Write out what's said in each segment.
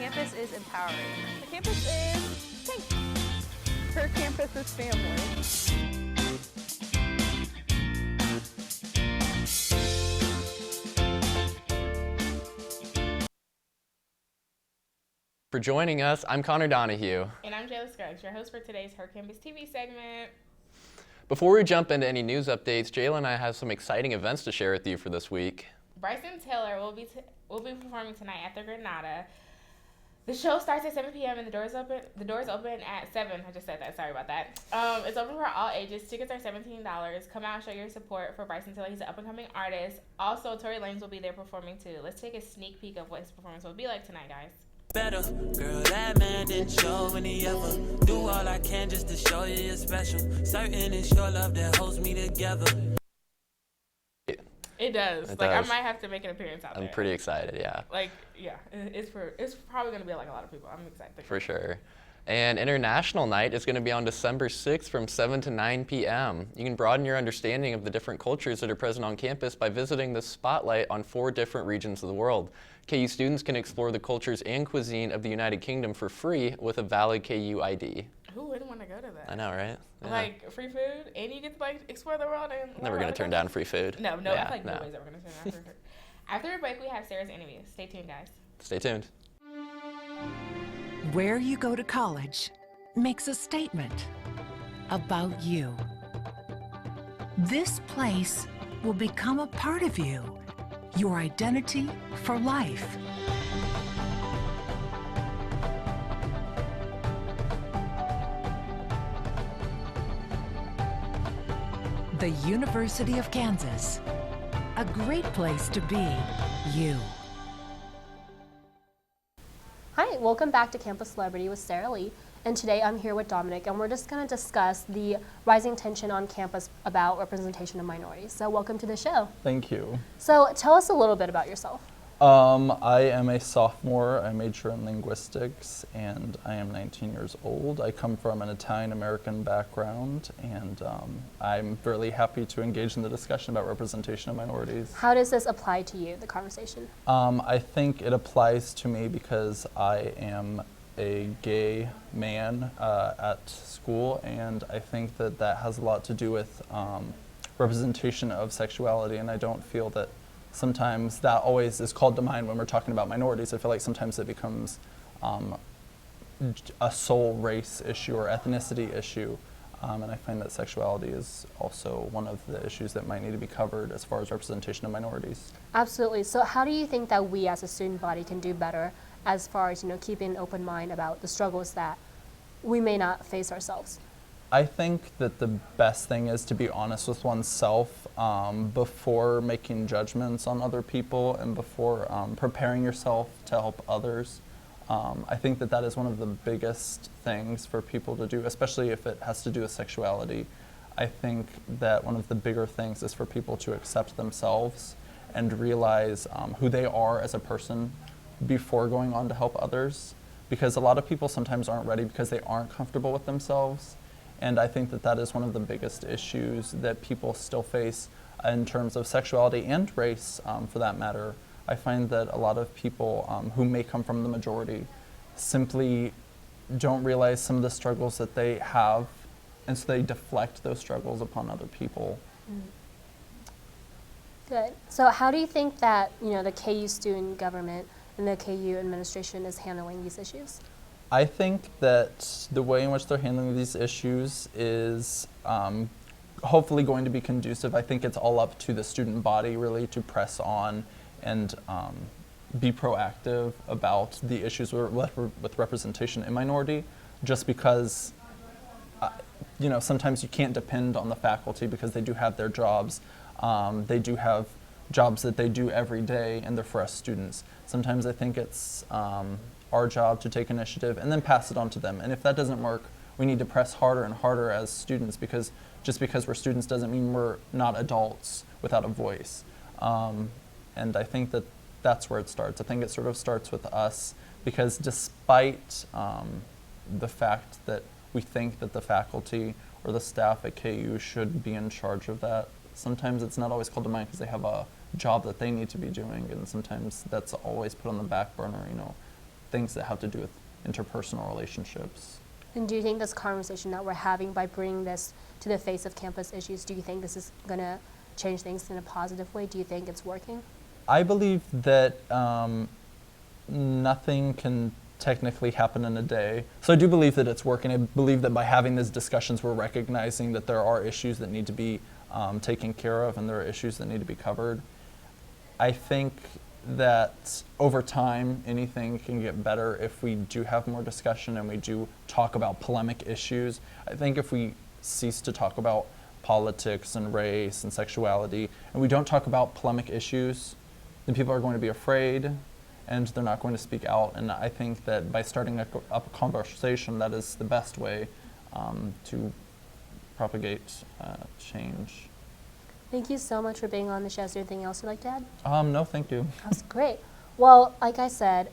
campus is empowering. The campus is safe. Her campus is family. For joining us, I'm Connor Donahue. And I'm Jayla Scruggs, your host for today's Her Campus TV segment. Before we jump into any news updates, Jayla and I have some exciting events to share with you for this week. Bryson Tiller will be performing tonight at the Granada. The show starts at 7 p.m. and the doors open at 7. I just said that. Sorry about that. It's open for all ages. Tickets are $17. Come out and show your support for Bryson Tiller. He's an up-and-coming artist. Also, Tory Lanez will be there performing too. Let's take a sneak peek of what his performance will be like tonight, guys. Better, girl, that man didn't show when he ever do all I can just to show you you're special. Certain it's your love that holds me together. It does. It I does. might have to make an appearance out there. I'm pretty excited, yeah. It's probably going to be like a lot of people. I'm excited. For sure. And International Night is going to be on December 6th from 7 to 9 p.m. You can broaden your understanding of the different cultures that are present on campus by visiting the spotlight on 4 different regions of the world. KU students can explore the cultures and cuisine of the United Kingdom for free with a valid KU ID. Who wouldn't want to go to that? I know, right? Yeah. Like free food, and you get to explore the world and Never going to turn down free food. No, Yeah, I feel like nobody's ever going to turn down free food. After the break, we have Sarah's interview. Stay tuned, guys. Stay tuned. Where you go to college makes a statement about you. This place will become a part of you, your identity for life. The University of Kansas, a great place to be you. Hi, welcome back to Campus Celebrity with Sarah Lee. And today I'm here with Dominic, and we're just going to discuss the rising tension on campus about representation of minorities. So welcome to the show. Thank you. So tell us a little bit about yourself. I am a sophomore. I major in linguistics, and I am 19 years old. I come from an Italian-American background, and I'm really happy to engage in the discussion about representation of minorities. How does this apply to you, the conversation? I think it applies to me because I am a gay man at school, and I think that that has a lot to do with representation of sexuality, and I don't feel that sometimes that always is called to mind when we're talking about minorities. I feel like sometimes it becomes a sole race issue or ethnicity issue, and I find that sexuality is also one of the issues that might need to be covered as far as representation of minorities. Absolutely. So how do you think that we as a student body can do better as far as, keeping an open mind about the struggles that we may not face ourselves? I think that the best thing is to be honest with oneself before making judgments on other people and before preparing yourself to help others. I think that that is one of the biggest things for people to do, especially if it has to do with sexuality. I think that one of the bigger things is for people to accept themselves and realize who they are as a person before going on to help others. Because a lot of people sometimes aren't ready because they aren't comfortable with themselves. And I think that that is one of the biggest issues that people still face in terms of sexuality and race, for that matter. I find that a lot of people who may come from the majority simply don't realize some of the struggles that they have, and so they deflect those struggles upon other people. Good. So how do you think that, the KU student government and the KU administration is handling these issues? I think that the way in which they're handling these issues is hopefully going to be conducive. I think it's all up to the student body really to press on and be proactive about the issues with representation in minority, just because sometimes you can't depend on the faculty because they do have their jobs. They do have jobs that they do every day, and they're for us students. Sometimes I think it's our job to take initiative and then pass it on to them. And if that doesn't work, we need to press harder and harder as students, because just because we're students doesn't mean we're not adults without a voice. And I think that that's where it starts. I think it sort of starts with us, because despite the fact that we think that the faculty or the staff at KU should be in charge of that, sometimes it's not always called to mind because they have a job that they need to be doing, and sometimes that's always put on the back burner. things that have to do with interpersonal relationships. And do you think this conversation that we're having by bringing this to the face of campus issues, do you think this is going to change things in a positive way? Do you think it's working? I believe that nothing can technically happen in a day. So I do believe that it's working. I believe that by having these discussions, we're recognizing that there are issues that need to be taken care of and there are issues that need to be covered. I think that over time, anything can get better if we do have more discussion and we do talk about polemic issues. I think if we cease to talk about politics and race and sexuality, and we don't talk about polemic issues, then people are going to be afraid and they're not going to speak out. And I think that by starting up a conversation, that is the best way to propagate change. Thank you so much for being on the show. Is there anything else you'd like to add? No, thank you. That's great. Well, like I said,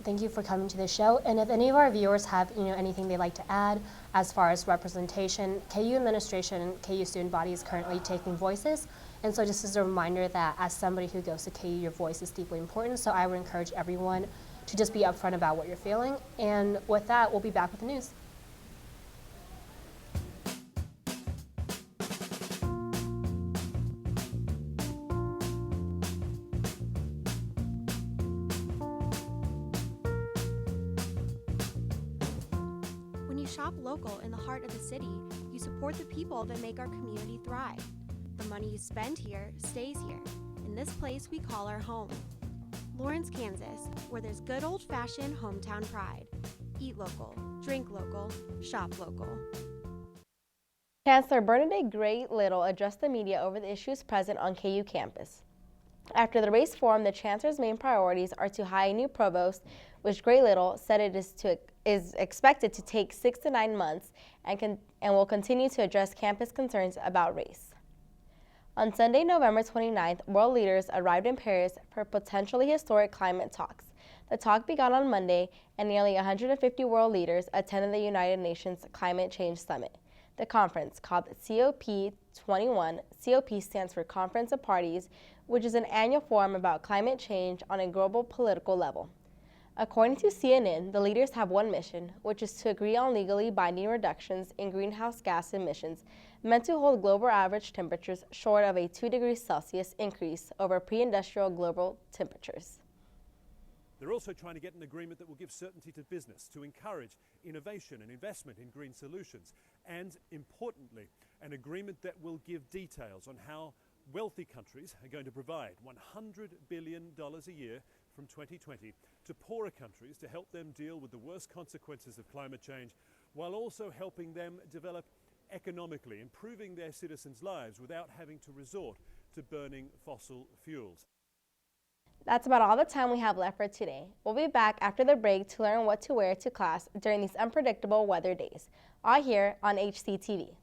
thank you for coming to the show. And if any of our viewers have anything they'd like to add as far as representation, KU administration and KU student body is currently taking voices. And so just as a reminder that as somebody who goes to KU, your voice is deeply important. So I would encourage everyone to just be upfront about what you're feeling. And with that, we'll be back with the news. When you shop local in the heart of the city, you support the people that make our community thrive. The money you spend here stays here, in this place we call our home. Lawrence, Kansas, where there's good old-fashioned hometown pride. Eat local, drink local, shop local. Chancellor Bernadette Gray Little addressed the media over the issues present on KU campus. After the race forum, the chancellor's main priorities are to hire a new provost, which Gray Little said it is expected to take 6 to 9 months and will continue to address campus concerns about race. On Sunday, November 29th, world leaders arrived in Paris for potentially historic climate talks. The talk began on Monday, and nearly 150 world leaders attended the United Nations Climate Change Summit. The conference, called COP21, COP stands for Conference of Parties, which is an annual forum about climate change on a global political level. According to CNN, the leaders have one mission, which is to agree on legally binding reductions in greenhouse gas emissions meant to hold global average temperatures short of a 2 degrees Celsius increase over pre-industrial global temperatures. They're also trying to get an agreement that will give certainty to business, to encourage innovation and investment in green solutions, and importantly, an agreement that will give details on how wealthy countries are going to provide $100 billion a year from 2020 to poorer countries to help them deal with the worst consequences of climate change, while also helping them develop economically, improving their citizens' lives without having to resort to burning fossil fuels. That's about all the time we have left for today. We'll be back after the break to learn what to wear to class during these unpredictable weather days, all here on HCTV.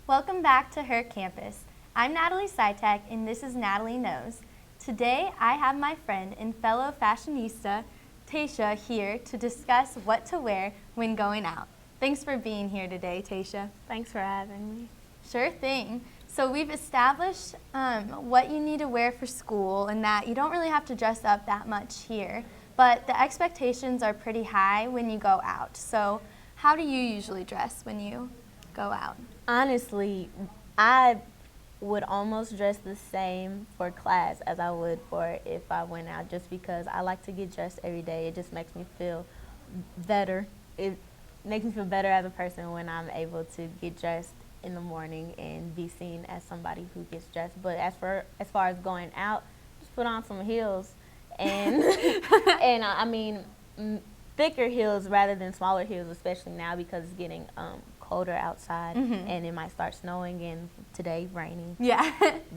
Welcome back to Her Campus. I'm Natalie Sytek, and this is Natalie Knows. Today, I have my friend and fellow fashionista, Tasha, here to discuss what to wear when going out. Thanks for being here today, Tasha. Thanks for having me. Sure thing. So we've established what you need to wear for school and that you don't really have to dress up that much here, but the expectations are pretty high when you go out. So how do you usually dress when you go out? Honestly, I would almost dress the same for class as I would for if I went out, just because I like to get dressed every day. It just makes me feel better. It makes me feel better as a person when I'm able to get dressed in the morning and be seen as somebody who gets dressed. But as far as going out, just put on some heels and I mean thicker heels rather than smaller heels, especially now because it's getting colder outside, and it might start snowing, and today raining. Yeah.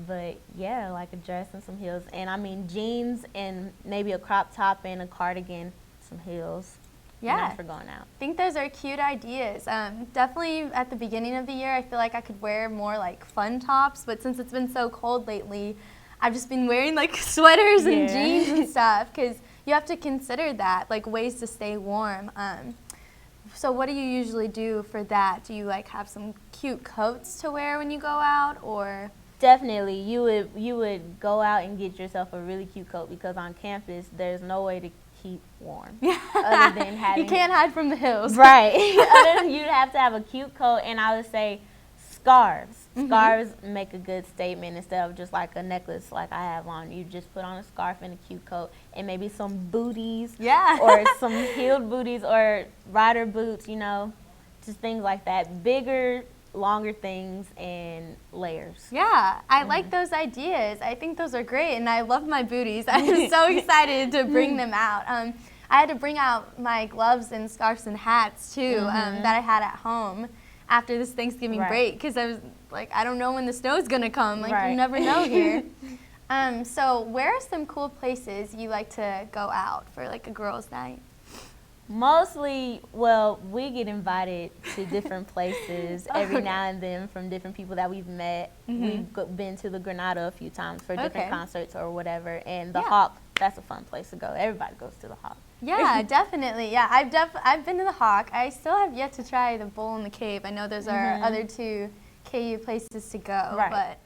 But yeah, like a dress and some heels, and I mean jeans and maybe a crop top and a cardigan, some heels. Yeah. Nice for going out. I think those are cute ideas. Definitely at the beginning of the year, I feel like I could wear more like fun tops, but since it's been so cold lately, I've just been wearing like sweaters and jeans and stuff, because you have to consider that, like ways to stay warm. So what do you usually do for that? Do you like have some cute coats to wear when you go out, or? Definitely, you would go out and get yourself a really cute coat, because on campus there's no way to keep warm other than having. You can't hide from the hills. Right. Other than you'd have to have a cute coat, and I would say scarves. Scarves make a good statement instead of just like a necklace like I have on. You just put on a scarf and a cute coat, and maybe some booties. Yeah. Or some heeled booties or rider boots, you know, just things like that. Bigger, longer things and layers. Yeah, I like those ideas. I think those are great, and I love my booties. I'm so excited to bring them out. I had to bring out my gloves and scarves and hats too that I had at home after this Thanksgiving break, because I was like, I don't know when the snow is gonna come. Like you never know here. So where are some cool places you like to go out for like a girls' night? Mostly, well, we get invited to different places every now and then from different people that we've met. We've been to the Granada a few times for different concerts or whatever, and the Hawk, that's a fun place to go. Everybody goes to the Hawk. Yeah, definitely. Yeah, I've been to the Hawk. I still have yet to try the Bull in the Cave. I know those are other two KU places to go, but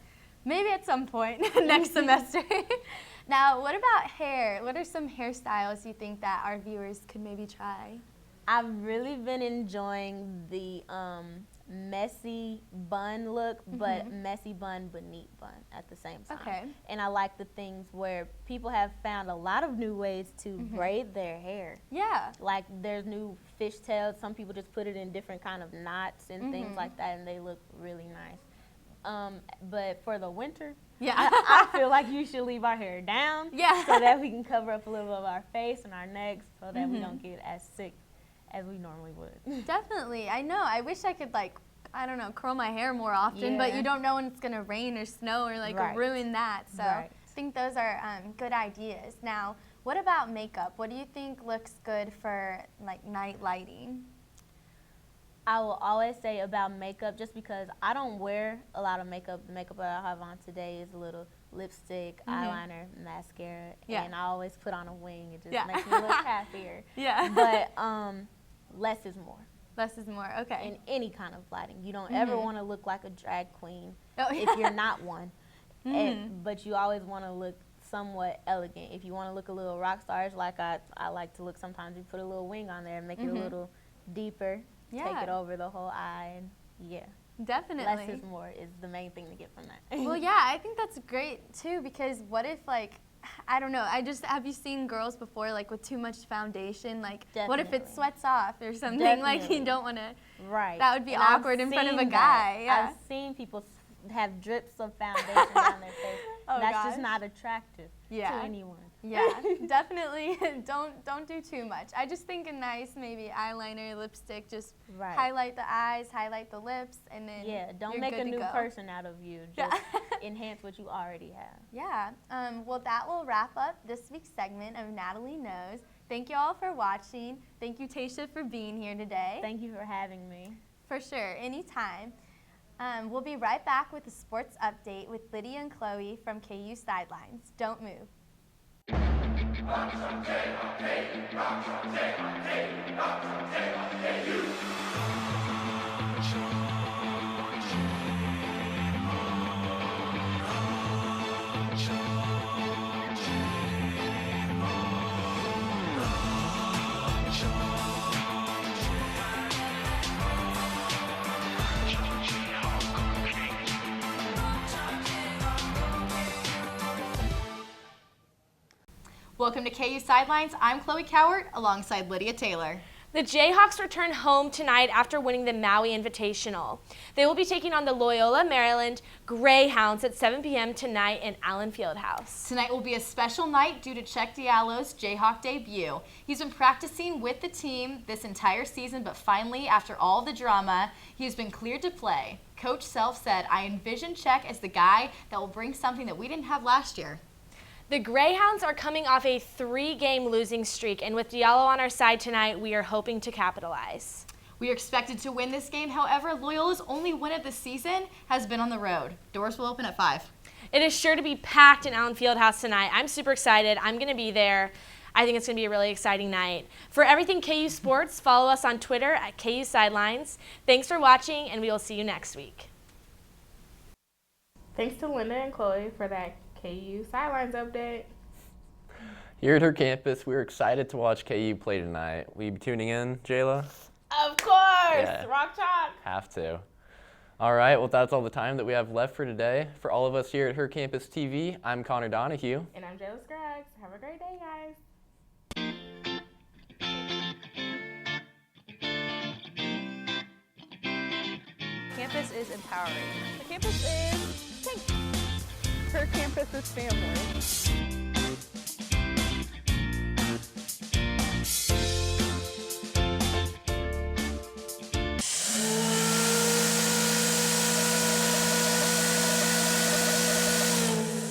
maybe at some point next semester. Now, what about hair? What are some hairstyles you think that our viewers could maybe try? I've really been enjoying the messy bun look, but messy bun but neat bun at the same time. Okay. And I like the things where people have found a lot of new ways to braid their hair. Yeah. Like there's new fishtails. Some people just put it in different kind of knots and things like that, and they look really nice. But for the winter, I feel like you should leave our hair down so that we can cover up a little of our face and our necks so that we don't get as sick as we normally would. Definitely. I know. I wish I could, like, I don't know, curl my hair more often, but you don't know when it's going to rain or snow or, like, ruin that. So I think those are good ideas. Now, what about makeup? What do you think looks good for, like, night lighting? I will always say about makeup, just because I don't wear a lot of makeup. The makeup that I have on today is a little lipstick, eyeliner, mascara, and I always put on a wing. It just makes me look happier. But less is more. Less is more, okay. In any kind of lighting. You don't ever want to look like a drag queen if you're not one. But you always want to look somewhat elegant. If you want to look a little rock starish, like I like to look, sometimes you put a little wing on there and make it a little deeper. Take it over the whole eye, and definitely. Less is more is the main thing to get from that. Well, yeah, I think that's great too, because what if, like, I don't know, have you seen girls before, like, with too much foundation? Like, what if it sweats off or something? Like, you don't want to, that would be awkward in front of a guy. I've seen people have drips of foundation on their face. That's just not attractive to anyone. Yeah, definitely don't do too much. I just think a nice maybe eyeliner, lipstick, just highlight the eyes, highlight the lips, and then don't make a new person out of you. Just enhance what you already have. Yeah. Well, that will wrap up this week's segment of Natalie Knows. Thank you all for watching. Thank you, Tasha, for being here today. Thank you for having me. For sure, anytime. We'll be right back with a sports update with Lydia and Chloe from KU Sidelines. Don't move. Welcome to KU Sidelines. I'm Chloe Cowart alongside Lydia Taylor. The Jayhawks return home tonight after winning the Maui Invitational. They will be taking on the Loyola, Maryland Greyhounds at 7 p.m. tonight in Allen Fieldhouse. Tonight will be a special night due to Czech Diallo's Jayhawk debut. He's been practicing with the team this entire season, but finally, after all the drama, he has been cleared to play. Coach Self said, "I envision Czech as the guy that will bring something that we didn't have last year." The Greyhounds are coming off a 3-game losing streak, and with Diallo on our side tonight, we are hoping to capitalize. We are expected to win this game. However, Loyola's only win of the season has been on the road. Doors will open at 5. It is sure to be packed in Allen Fieldhouse tonight. I'm super excited. I'm going to be there. I think it's going to be a really exciting night. For everything KU Sports, follow us on Twitter at KU Sidelines. Thanks for watching, and we will see you next week. Thanks to Linda and Chloe for that KU Sidelines update. Here at her campus, we're excited to watch KU play tonight. Will you be tuning in, Jayla? Of course! Yeah. Rock Chalk! Have to. All right, well, that's all the time that we have left for today. For all of us here at Her Campus TV, I'm Connor Donahue. And I'm Jayla Scruggs. Have a great day, guys. Campus is empowering. The campus is pink. Her campus is family.